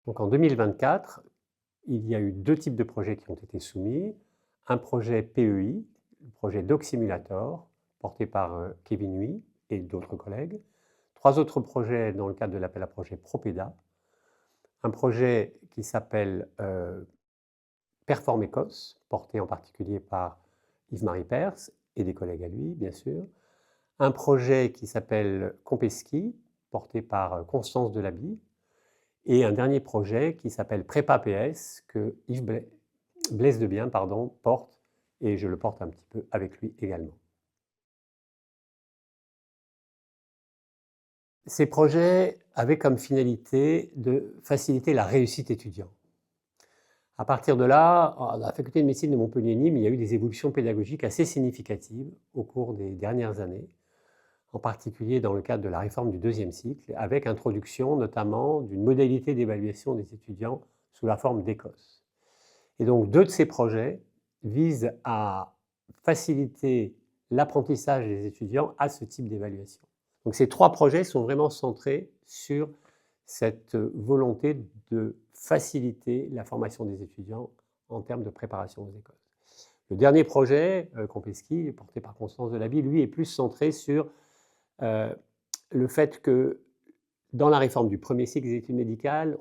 Donc en 2024, il y a eu 2 types de projets qui ont été soumis. Un projet PEI, le projet DocSimulator, porté par Kevin Huy et d'autres collègues. 3 autres projets dans le cadre de l'appel à projet Propeda. Un projet qui s'appelle Performecos, porté en particulier par Yves-Marie Pers et des collègues à lui, bien sûr. Un projet qui s'appelle Compeschi, porté par Constance Delabille. Et un dernier projet qui s'appelle Prépa PS, que Yves Blaise Debien porte, et je le porte un petit peu avec lui également. Ces projets avaient comme finalité de faciliter la réussite étudiante. À partir de là, à la faculté de médecine de Montpellier-Nîmes, il y a eu des évolutions pédagogiques assez significatives au cours des dernières années, en particulier dans le cadre de la réforme du deuxième cycle, avec introduction notamment d'une modalité d'évaluation des étudiants sous la forme d'Écosse. Et donc 2 de ces projets visent à faciliter l'apprentissage des étudiants à ce type d'évaluation. Donc ces 3 projets sont vraiment centrés sur cette volonté de faciliter la formation des étudiants en termes de préparation aux écoles. Le dernier projet, Compeschi, porté par Constance Delabille, lui est plus centré sur le fait que dans la réforme du premier cycle des études médicales,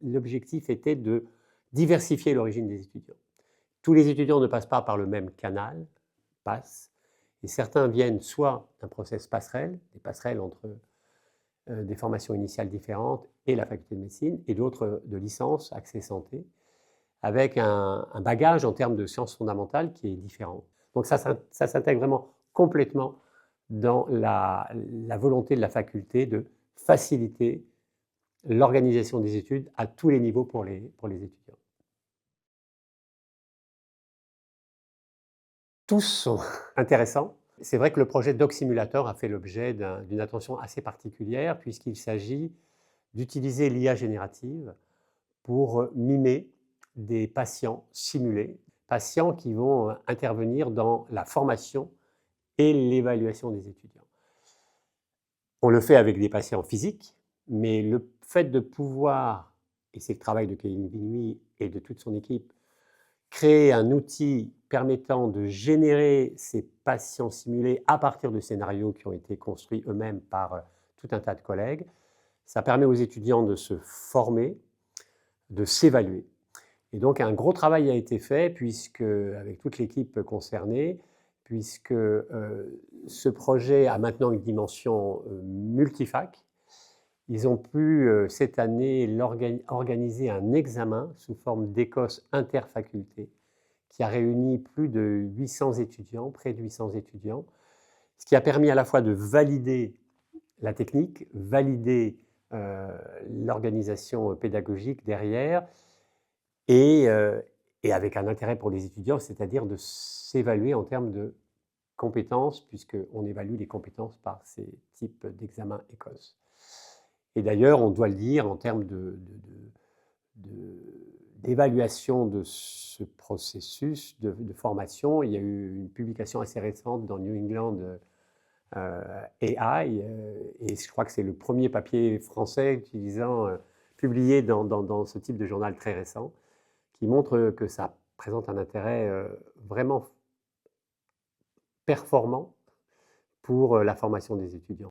l'objectif était de diversifier l'origine des étudiants. Tous les étudiants ne passent pas par le même canal, et certains viennent soit d'un process passerelle, des passerelles entre des formations initiales différentes et la faculté de médecine, et d'autres de licence, accès santé, avec un bagage en termes de sciences fondamentales qui est différent. Donc ça s'intègre vraiment complètement dans la volonté de la faculté de faciliter l'organisation des études à tous les niveaux pour les étudiants. Tous sont intéressants. C'est vrai que le projet DocSimulator a fait l'objet d'une attention assez particulière puisqu'il s'agit d'utiliser l'IA générative pour mimer des patients simulés, patients qui vont intervenir dans la formation et l'évaluation des étudiants. On le fait avec des patients physiques, mais le fait de pouvoir, et c'est le travail de Kevin Huy et de toute son équipe, créer un outil permettant de générer ces patients simulés à partir de scénarios qui ont été construits eux-mêmes par tout un tas de collègues, ça permet aux étudiants de se former, de s'évaluer. Et donc un gros travail a été fait avec toute l'équipe concernée, puisque ce projet a maintenant une dimension multifac. Ils ont pu cette année organiser un examen sous forme d'Écosse interfaculté qui a réuni plus de 800 étudiants, près de 800 étudiants, ce qui a permis à la fois de valider la technique, valider l'organisation pédagogique derrière, et avec un intérêt pour les étudiants, c'est-à-dire de s'évaluer en termes de compétences, puisqu'on évalue les compétences par ces types d'examens Écosse. Et d'ailleurs, on doit le dire, en termes d'évaluation de ce processus de formation, il y a eu une publication assez récente dans New England AI, et je crois que c'est le premier papier français publié dans ce type de journal très récent, qui montre que ça présente un intérêt vraiment performant pour la formation des étudiants.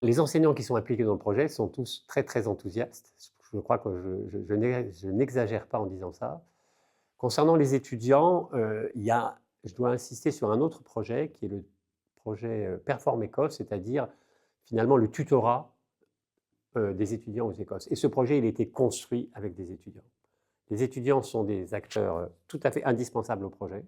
Les enseignants qui sont impliqués dans le projet sont tous très, très enthousiastes. Je crois que je n'exagère pas en disant ça. Concernant les étudiants, je dois insister sur un autre projet qui est le projet Performecos, c'est-à-dire finalement le tutorat des étudiants aux Écosses. Et ce projet, il a été construit avec des étudiants. Les étudiants sont des acteurs tout à fait indispensables au projet.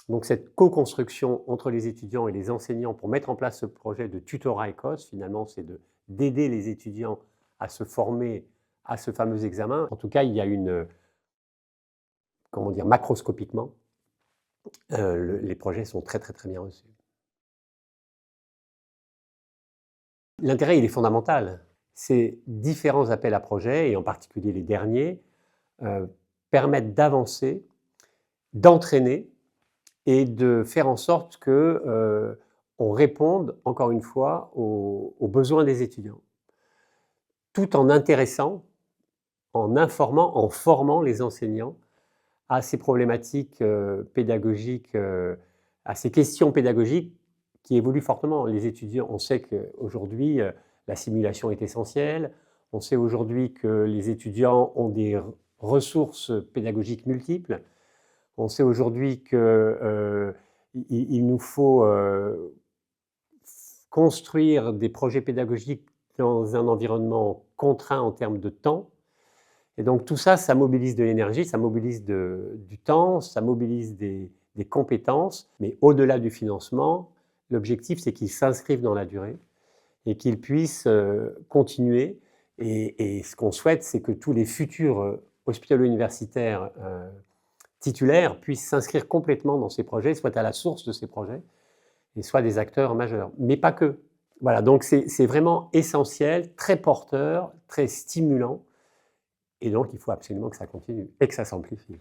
Donc cette co-construction entre les étudiants et les enseignants pour mettre en place ce projet de tutorat Écosse, finalement, c'est d'aider les étudiants à se former à ce fameux examen. En tout cas, il y a macroscopiquement, les projets sont très, très, très bien reçus. L'intérêt, il est fondamental. Ces différents appels à projets, et en particulier les derniers, permettent d'avancer, d'entraîner et de faire en sorte qu'on réponde, encore une fois, aux besoins des étudiants. tout en intéressant, en informant, en formant les enseignants à ces problématiques pédagogiques, à ces questions pédagogiques qui évoluent fortement. Les étudiants, on sait qu'aujourd'hui, la simulation est essentielle. On sait aujourd'hui que les étudiants ont des ressources pédagogiques multiples. On sait aujourd'hui qu'il nous faut construire des projets pédagogiques dans un environnement contraint en termes de temps. Et donc tout ça, ça mobilise de l'énergie, ça mobilise du temps, ça mobilise des compétences. Mais au-delà du financement, l'objectif, c'est qu'ils s'inscrivent dans la durée et qu'ils puissent continuer. Et ce qu'on souhaite, c'est que tous les futurs hospitalo-universitaires titulaires puissent s'inscrire complètement dans ces projets, soient à la source de ces projets et soient des acteurs majeurs. Mais pas que. Voilà, donc c'est vraiment essentiel, très porteur, très stimulant. Et donc, il faut absolument que ça continue et que ça s'amplifie.